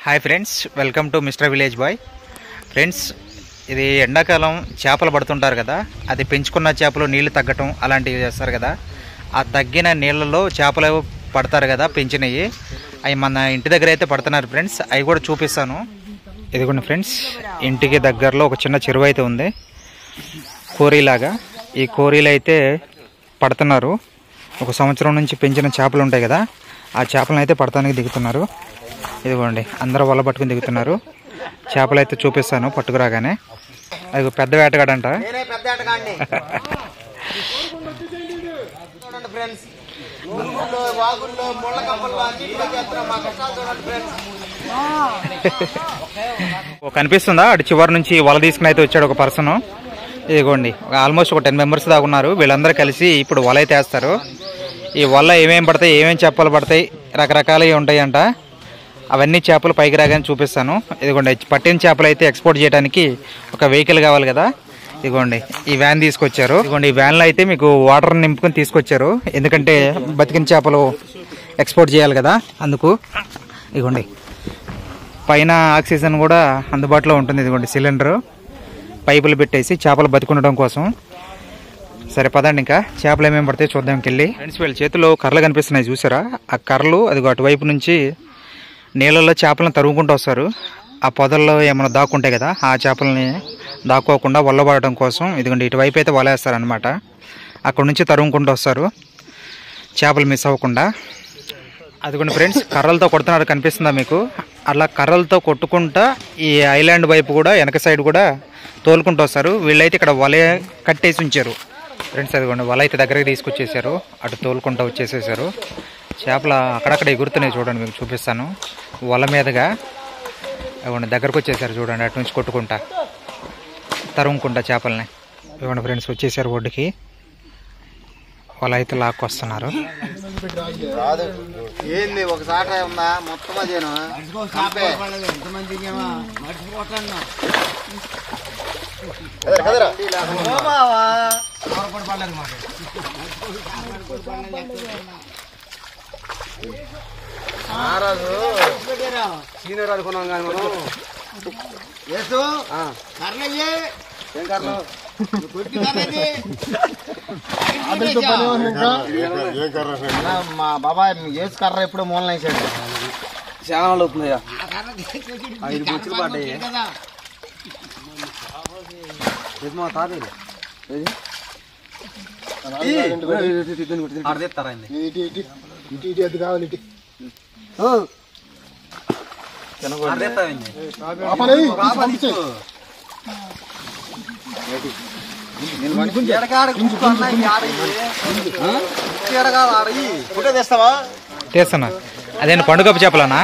Hi friends, welcome to mister village boy. Friends, ఇది ఎండాకాలం చేపలు పడుతుంటారు కదా, అది పెంచుకున్న చేపలు నీళ్లు తగ్గటం అలాంటివి చేస్తారు కదా. ఆ తగ్గిన నీళ్ళలో చేపలు పడతారు కదా పెంచినవి, అవి మన ఇంటి దగ్గర అయితే పడుతున్నారు ఫ్రెండ్స్. అవి కూడా చూపిస్తాను. ఇదిగోండి ఫ్రెండ్స్, ఇంటికి దగ్గరలో ఒక చిన్న చెరువు అయితే ఉంది, కోరీలాగా. ఈ కోరీలు అయితే పడుతున్నారు. ఒక సంవత్సరం నుంచి పెంచిన చేపలు ఉంటాయి కదా, ఆ చేపలను అయితే పడటానికి దిగుతున్నారు. ఇదిగోండి, అందరూ వల పట్టుకుని దిగుతున్నారు. చేపలు అయితే చూపిస్తాను పట్టుకురాగానే. అది పెద్ద వేటగాడంట. కనిపిస్తుందా? అటు చివరి నుంచి వల తీసుకుని అయితే వచ్చాడు ఒక పర్సన్. ఇదిగోండి, ఆల్మోస్ట్ ఒక 10 మెంబర్స్ దాకా ఉన్నారు. వీళ్ళందరూ కలిసి ఇప్పుడు వల అయితే వేస్తారు. ఈ వల ఏమేమి పడతాయి, ఏమేమి చేపలు పడతాయి, రకరకాలవి ఉంటాయంట. అవన్నీ చేపలు పైకి రాగానే చూపిస్తాను. ఇదిగోండి, పట్టిన చేపలు అయితే ఎక్స్పోర్ట్ చేయడానికి ఒక వెహికల్ కావాలి కదా. ఇదిగోండి, ఈ వ్యాన్ తీసుకొచ్చారు. ఇదిగోండి, ఈ వ్యాన్లో అయితే మీకు వాటర్ నింపుకొని తీసుకొచ్చారు, ఎందుకంటే బతికిన చేపలు ఎక్స్పోర్ట్ చేయాలి కదా, అందుకు. ఇదిగోండి, పైన ఆక్సిజన్ కూడా అందుబాటులో ఉంటుంది. ఇదిగోండి, సిలిండర్ పైపులు పెట్టేసి చేపలు బతికుండడం కోసం. సరే పదండి, ఇంకా చేపలు ఏమేమి పడతాయి చూద్దాం వెళ్ళి. ఫ్రెండ్స్, వీళ్ళ చేతిలో కర్రలు కనిపిస్తున్నాయి చూసారా? ఆ కర్రలు అదిగో అటువైపు నుంచి నీళ్ళల్లో చేపలను తరుగుకుంటూ వస్తారు. ఆ పొదల్లో ఏమైనా దాక్కుంటాయి కదా, ఆ చేపలని దాక్కోకుండా వల్లబడటం కోసం ఇదిగోండి ఇటువైపు అయితే వలేస్తారనమాట. అక్కడ నుంచి తరుగుకుంటూ వస్తారు, చేపలు మిస్ అవ్వకుండా. అదిగోండి ఫ్రెండ్స్, కర్రలతో కొడుతున్నారు, కనిపిస్తుందా మీకు? అలా కర్రలతో కొట్టుకుంటా ఈ ఐలాండ్ వైపు కూడా వెనక సైడ్ కూడా తోలుకుంటూ వస్తారు. వీళ్ళైతే ఇక్కడ వల కట్టేసి ఉంచారు ఫ్రెండ్స్. అదిగోండి, వల అయితే దగ్గరికి తీసుకొచ్చేసారు, అటు తోలుకుంటూ వచ్చేసేసారు. చేపలు అక్కడక్కడ ఎగురుతున్నాయి చూడండి, మీకు చూపిస్తాను. వల మీదగా ఇవ్వండి దగ్గరకు వచ్చేసారు చూడండి, అటు నుంచి కొట్టుకుంటా తరుముకుంటా చేపలని. ఇవ్వండి ఫ్రెండ్స్, వచ్చేసారు ఒడ్డుకి. వల అయితే లాక్కొస్తున్నారు. సీనియర్ అనుకున్నాం కానీ మనం మా బాబాయ్ ఏసు కర్ర ఎప్పుడో మూలన వేసాడు. చాలా అవుతుందయ్యా, 5 బొచ్చులు పడ్డాయి. మా తాతయ్య అడదిస్తారా ఇటు కావాలి. తీస్తున్నా. అదే పండుగ చేపలనా?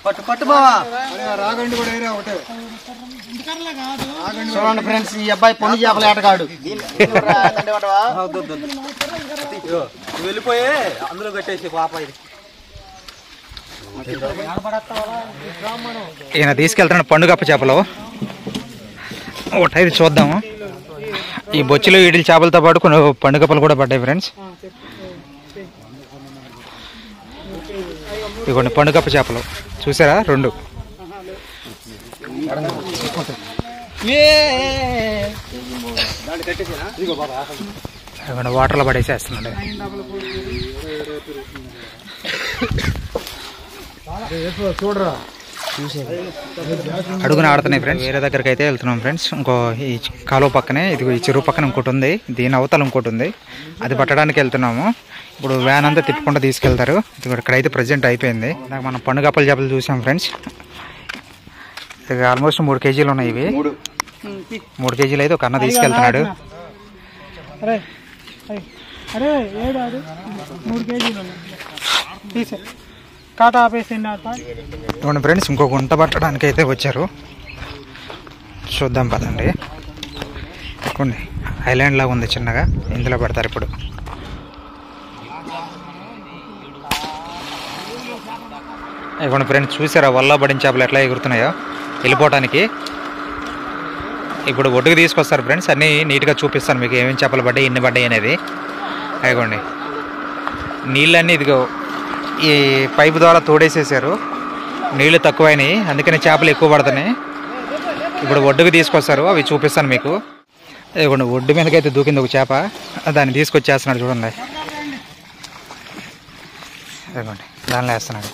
పట్టు బావా. చూడండి ఫ్రెండ్స్, ఈ అబ్బాయి పొండి చేపల ఆటగాడు. వెళ్ళిపోయే అందులో కట్టేసి పాప. ఈయన తీసుకెళ్తున్నాడు పండుగప్ప చేపలు. ఒకటైతే చూద్దాము. ఈ బొచ్చులో ఈడిల చేపలతో పాటు కొన్ని పండుగప్పలు కూడా పడ్డాయి ఫ్రెండ్స్. ఇదిగోండి పండుగప్ప చేపలు చూసారా, 2. వాటర్లో పడేసేస్తున్నాడు. అడుగున ఆడుతున్నాయి ఫ్రెండ్స్. వేరే దగ్గరికి అయితే వెళ్తున్నాం ఫ్రెండ్స్. ఇంకో ఈ కాలువ పక్కనే ఇది, ఈ చెరువు పక్కన ఇంకోటి ఉంది, దీని అవతల ఇంకోటి ఉంది, అది పట్టడానికి వెళ్తున్నాము. ఇప్పుడు వ్యాన్ అంతా తిప్పుకుంటూ తీసుకెళ్తారు. ఇక్కడైతే ప్రజెంట్ అయిపోయింది. నాకు మనం పండుగప్పల చేపలు చూసాం ఫ్రెండ్స్. ఇక ఆల్మోస్ట్ 3 కేజీలు ఉన్నాయి ఇవి. 3 కేజీలు అయితే ఒక అన్న తీసుకెళ్తున్నాడు. ఇవ్వండి ఫ్రెండ్స్, ఇంకో గుంట పట్టడానికి అయితే వచ్చారు. చూద్దాం పదండి. ఇవ్వండి, ఐలాండ్ లాగా ఉంది చిన్నగా, ఇందులో పడతారు ఇప్పుడు. ఇవ్వండి ఫ్రెండ్స్, చూసారా వల్ల పడిన చేపలు ఎట్లా ఎగురుతున్నాయో వెళ్ళిపోవటానికి. ఇప్పుడు ఒడ్డుకు తీసుకొస్తారు ఫ్రెండ్స్. అన్నీ నీట్గా చూపిస్తాను మీకు, ఏమేమి చేపలు పడ్డాయి, ఎన్ని పడ్డాయి అనేది. అయిగోండి, నీళ్ళన్నీ ఇదిగో ఈ పైపు ద్వారా తోడేసేసారు. నీళ్లు తక్కువైనాయి, అందుకని చేపలు ఎక్కువ పడుతున్నాయి. ఇప్పుడు ఒడ్డుకు తీసుకొస్తారు, అవి చూపిస్తాను మీకు. ఇదిగోండి ఒడ్డు మీదకైతే దూకింది ఒక చేప, దాన్ని తీసుకొచ్చేస్తున్నాడు చూడండి. ఇదిగోండి దానిలో వేస్తున్నాడు.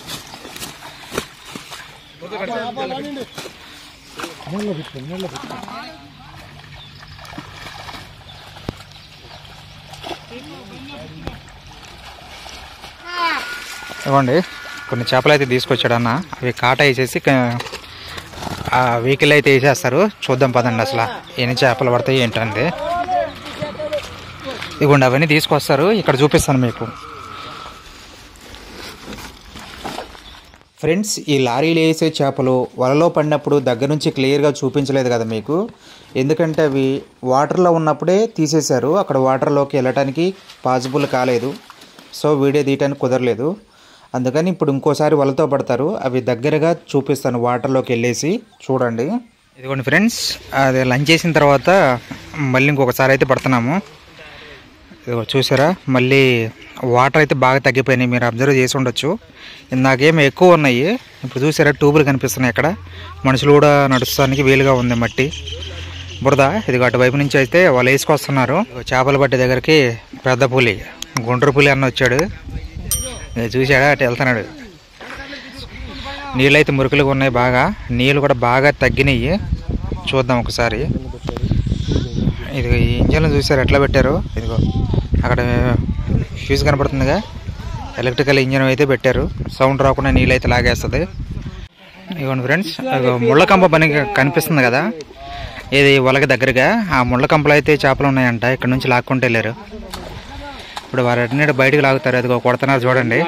ఇవ్వండి కొన్ని చేపలు అయితే తీసుకొచ్చాడు అన్న. అవి కాట వేసేసి ఆ వెహికల్ అయితే వేసేస్తారు. చూద్దాం పదండి అసలు ఎన్ని చేపలు పడతాయి ఏంటంటే. ఇవ్వండి అవన్నీ తీసుకొస్తారు, ఇక్కడ చూపిస్తాను మీకు. ఫ్రెండ్స్, ఈ లారీలు వేసే చేపలు వలలో పడినప్పుడు దగ్గర నుంచి క్లియర్గా చూపించలేదు కదా మీకు, ఎందుకంటే అవి వాటర్లో ఉన్నప్పుడే తీసేశారు. అక్కడ వాటర్లోకి వెళ్ళటానికి పాసిబుల్ కాలేదు, సో వీడియో తీయటానికి కుదరలేదు. అందుకని ఇప్పుడు ఇంకోసారి వలతో పడతారు, అవి దగ్గరగా చూపిస్తాను వాటర్లోకి వెళ్ళేసి చూడండి. ఇదిగోండి ఫ్రెండ్స్, అది లంచ్ చేసిన తర్వాత మళ్ళీ ఇంకొకసారి అయితే పడుతున్నాము. ఇదిగో చూసారా, మళ్ళీ వాటర్ అయితే బాగా తగ్గిపోయినాయి, మీరు అబ్జర్వ్ చేసి ఉండొచ్చు. ఇందాకేమో ఎక్కువ ఉన్నాయి, ఇప్పుడు చూసారా ట్యూబులు కనిపిస్తున్నాయి. అక్కడ మనుషులు కూడా నడుస్తానికి వీలుగా ఉంది, మట్టి బురద. ఇదిగో అటువైపు నుంచి అయితే వాళ్ళు వేసుకొస్తున్నారు. చేపలు పట్టే దగ్గరికి పెద్ద పులి, గుండ్ర పులి అన్న వచ్చాడు. చూసాడా, అటు వెళ్తున్నాడు. నీళ్ళు అయితే మురుకులుగా ఉన్నాయి బాగా, నీళ్ళు కూడా బాగా తగ్గినాయి. చూద్దాం ఒకసారి. ఇదిగో ఈ ఇంజన్లు చూసారు ఎట్లా పెట్టారు. ఇదిగో అక్కడ ఫ్యూజ్ కనపడుతుందిగా, ఎలక్ట్రికల్ ఇంజన్ అయితే పెట్టారు, సౌండ్ రాకుండా నీళ్ళు అయితే లాగేస్తుంది. ఇదిగోండి ఫ్రెండ్స్, ముళ్ళకంప పని కనిపిస్తుంది కదా, ఇది వలకి దగ్గరగా ఆ ముళ్ళకంపలు అయితే చేపలు ఉన్నాయంట. ఇక్కడ నుంచి లాక్కుంటూ వెళ్ళారు. ఇప్పుడు వారన్నిటి బయటకు లాగుతారు. అదిగో కొడుతున్నారు చూడండి.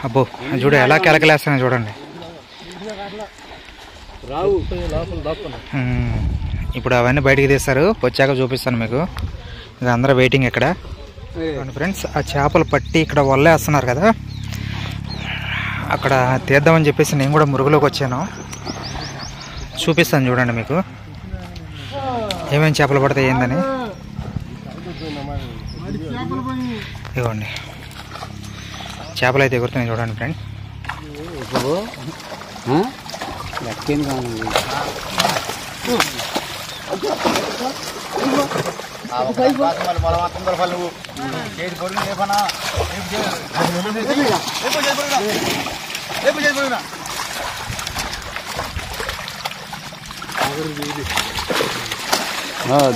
అబ్బో చూడు ఎలా కెలకలేస్తున్నాయి చూడండి. ఇప్పుడు అవన్నీ బయటికి తీస్తారు, వచ్చాక చూపిస్తాను మీకు. ఇది అందరూ వెయిటింగ్ ఇక్కడ. ఫ్రెండ్స్, ఆ చేపలు పట్టి ఇక్కడ వల్లేస్తున్నారు కదా, అక్కడ తీద్దామని చెప్పేసి నేను కూడా మురుగులోకి వచ్చాను. చూపిస్తాను చూడండి మీకు ఏమేమి చేపలు పడతాయి ఏందని. ఇదిగోండి చేపలు అయితే ఎగురుతున్నాయి చూడండి ఫ్రెండ్.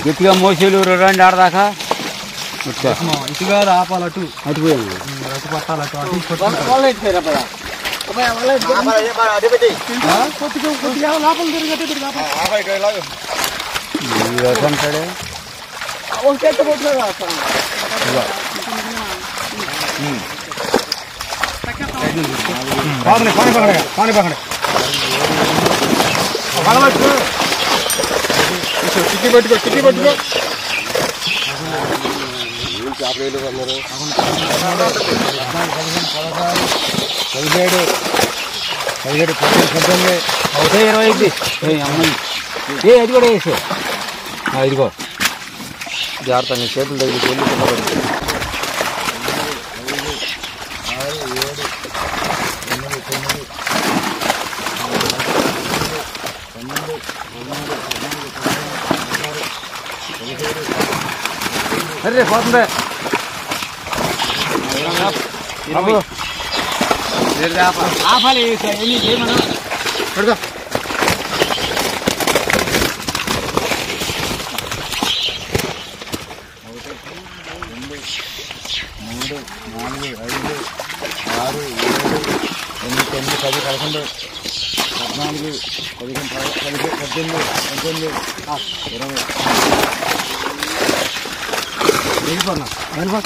గట్టిగా మోసేలు రండి ఆడదాకా ఇటుగా ఆపాలి, అటు అటు పోయాము, అటు పట్టాలి, అటు చిట్టి పట్టుకో, చిట్టి పట్టుకో. చేపలు అన్నారు 17, 17, 18 అవుతాయి 20. అమ్మాయి అది కూడా వేసు, ఇదిగో జాగ్రత్త, నీ చేతులు దగ్గర వెళ్ళి 9, 10, 11, 12, 13, 14, 15, 16, 17, 18, 19, 20. అరే పోతుందే ఆపాలి, ఎన్ని చేయమను పడుకో. 3, 4, 5, 6, 7, 8, 9, 10, 10, 11, 14, 15, 18, 19, 20. వెళ్ళిపోన్నా వెళ్ళిపో.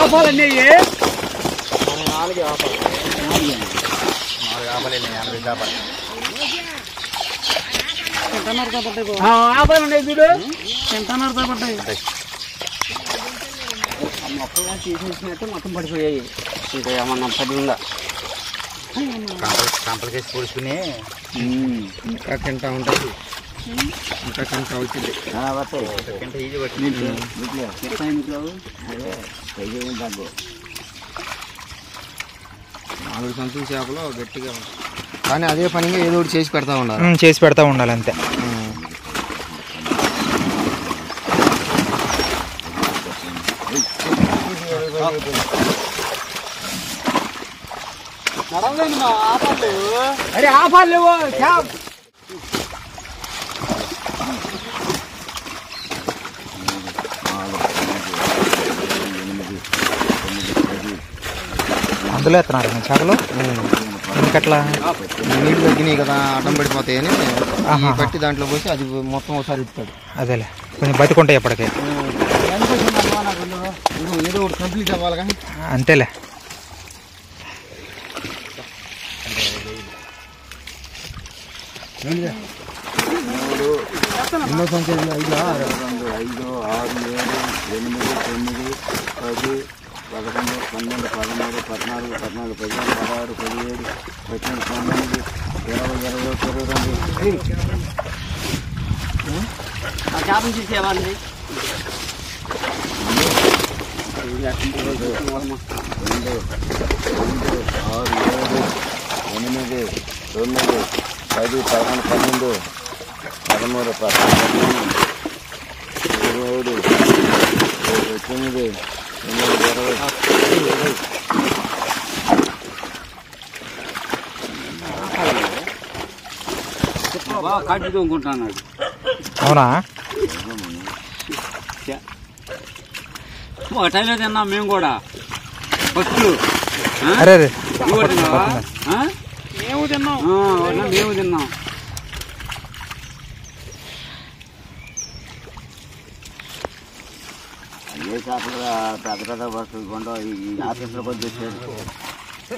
ఆపాలండి, 4 ఆపాలి, 4 ఆపాలి, 50 చేపలు. మొక్కలు తీసేసినట్టు మొత్తం పడిపోయాయి. ఇంకా ఏమన్నా పడి ఉందా కంపలకేసి పొడుచుకుని ఇంకా తింటా ఉంటుంది. ఇంకా తింటా వచ్చింది. 4 సంతుల చేపలు గట్టిగా ఉంటాయి. కానీ అదే పనిగా ఏదో ఒకటి చేసి పెడతా ఉండాలి. చేసి పెడతా ఉండాలి అంతే. అరే ఆపాలు అందులో ఎత్తున్నారు చేపలు. ఇంకట్లా నీళ్ళు తగ్గినాయి కదా, అడ్డం పడిపోతాయని పట్టి దాంట్లో పోసి అది మొత్తం ఒకసారి ఇస్తాడు. అదేలే కొంచెం బతికుంటాయి ఎప్పటికీ. ఏదో ఒకటి కంప్లీట్ అవ్వాలి కానీ అంతేలే. ఎన్నో సంఖ్య 5, 6, 5, 6, 7, 8, 9, 10, 11, 12, 13, 14, 15, 16, 17, 18, 19, 20, 22. చేపలు తీసేవాళ్ళని 2, 6, 7, 8, 9, 10, 11, 12, 13, 14, 17, 19, 20. కట్టి తోముకుంటున్నాడు. అవునా? ఒక టైంలో తిన్నాం మేము కూడా ఫస్ట్. అరే మేము తిన్నాం. అదే చేపలు పెద్ద పెద్ద వస్తువులు కొండ ఈ ఆఫీసులో కొద్ది వచ్చాడు.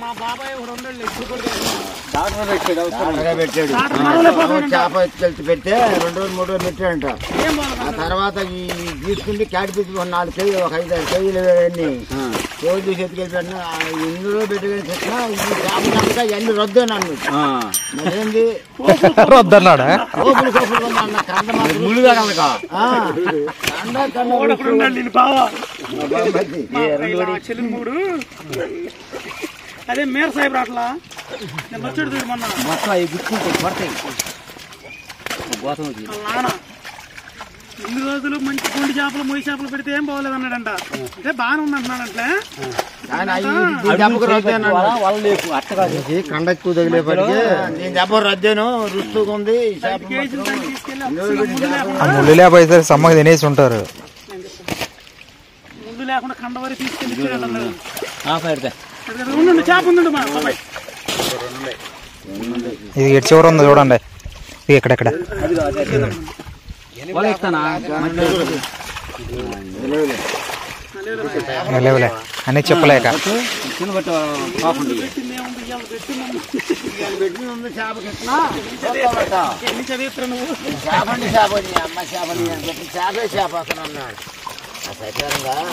మా బాబాయ్ పెట్టాడు చేప ఎత్తుకెళ్తే పెడితే 2 రోజులు 3 రోజులు పెట్టాడంట. ఆ తర్వాత ఈ తీసుకుంటే క్యాట్ పీస్ 4 కేజీలు, ఒక 5-6 కేజీలు అన్ని రోజు తీసి ఎత్తుకెళ్ళిపోయినా ఎన్ని రోజులు పెట్టుకొని చెప్పినా ఈ చేప ఎన్ని రద్దు నన్ను మరేంది వద్దన్నాడా? కోపులు కోపులు అన్న కండ అదే మేర సాహిబ్ రాట్లా వచ్చాడు చూడు మొన్న మొత్తం అవి గుర్తుంటాయి పడతాయి. నాన్న ఇన్ని రోజులు మంచి గుండి చేపలు మొయ్యి చేపలు పెడితే ఏం బాగోలేదు అన్నాడంట. అంటే బాగానే ఉంది అంటున్నాడంటే కండ ఎక్కువ తగిలేపటికి నేను దెబ్బ రద్దాను రుస్తుగా ఉంది. ముళ్ళు లేకపోతే సమ్మగా తినేసి ఉంటారు. ముందు లేకుండా కండ వరకు తీసుకెళ్ళి చేప ఉందండి మా బాబాయ్. ఇది ఎటు చివర ఉందో చూడండి. ఇది ఎక్కడెక్కడ లేవులే అని చెప్పలేక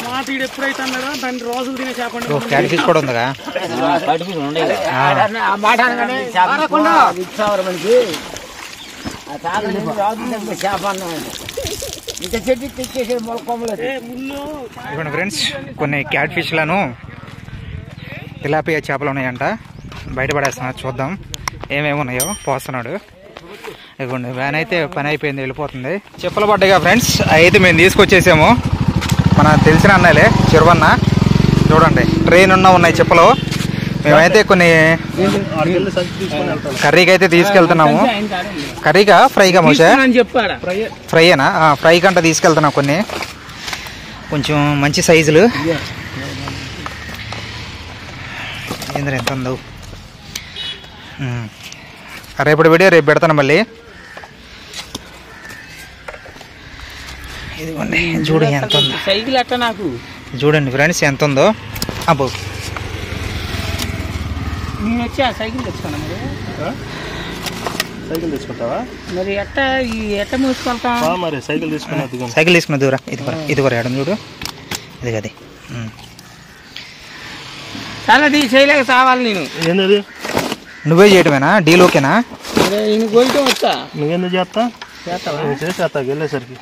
మాట ఎప్పుడైతే అన్నాడో దాన్ని రోజులు తినే చేపండి. క్యాట్ ఫిష్ కూడా ఉందిగా. ఇవ్వండి ఫ్రెండ్స్, కొన్ని క్యాట్ ఫిష్లను తిలాపియా చేపలు ఉన్నాయంట. బయటపడేస్తున్నారు, చూద్దాం ఏమేమి ఉన్నాయో. పోస్తున్నాడు. ఇవ్వండి వ్యాన్ అయితే పని అయిపోయింది, వెళ్ళిపోతుంది. చెప్పులు పడ్డాయిగా ఫ్రెండ్స్, అయితే మేము తీసుకొచ్చేసాము. మన తెలిసిన అన్నలే చిరువన్న. చూడండి ట్రైన్ ఉన్నాయి చెప్పులు. మేమైతే కొన్ని కర్రీకి అయితే తీసుకెళ్తున్నాము. కర్రీగా ఫ్రైగా మోసా ఫ్రైయేనా? ఫ్రై కంట తీసుకెళ్తున్నాం కొన్ని, కొంచెం మంచి సైజులు. ఏంద్ర ఎంత ఉందో. రేపటి వీడియో రేపు పెడతాను మళ్ళీ. ఇదిగోండి చూడు ఎంత ఉందో. సైకిల్ అట్ట నాకు చూడండి ఫ్రెండ్స్ ఎంత ఉందో. అబ్బో నేను వచ్చి ఆ సైకిల్ తెచ్చుకున్నా. మరి సైకిల్ తీసుకుంటావా? మరి ఎట్ట మూసుకెళ్తాం? మరి సైకిల్ తీసుకున్నా. సైకిల్ తీసుకున్న దూరా ఇది కూడా ఎడం చూడు, ఇది కది చాలా చేయలేక చావాలి నేను. ఏంటది? నువ్వే చేయటమేనా? డీల్ ఓకేనా? ఈయన కొయ్యటం వచ్చా? నువ్వెందుకు చేస్తా వెళ్ళేసరికి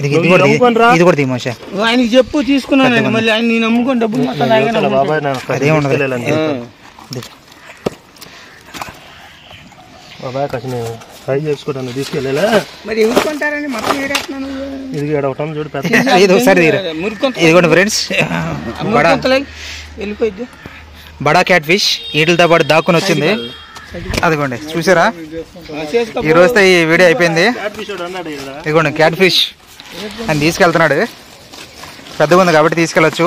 ఇది కూడా తీమోషా. ఆయనకి చెప్పు తీసుకున్నాను, మళ్ళీ ఆయన నేను అమ్ముకొని డబ్బులు మొత్తం బాబాయ్ బాబాయ్ కాసి నేను ఫ్రై చేసుకోవడానికి తీసుకెళ్ళా. మరి ఎవరుకుంటారని మొత్తం ఏరేస్తున్నాను. ఇది ఒకటం చూడు పెద్ద. ఇది ఒకసారి ఇదిగోండి ఫ్రెండ్స్, వెళ్ళిపోయింది బడా క్యాట్ ఫిష్ ఈటలతో పాటు దాక్కుని వచ్చింది. అదిగోండి చూసారా, ఈ రోజుతో ఈ వీడియో అయిపోయింది. ఇదిగోండి క్యాట్ ఫిష్ అని తీసుకెళ్తున్నాడు, పెద్దగా ఉంది కాబట్టి తీసుకెళ్ళచ్చు.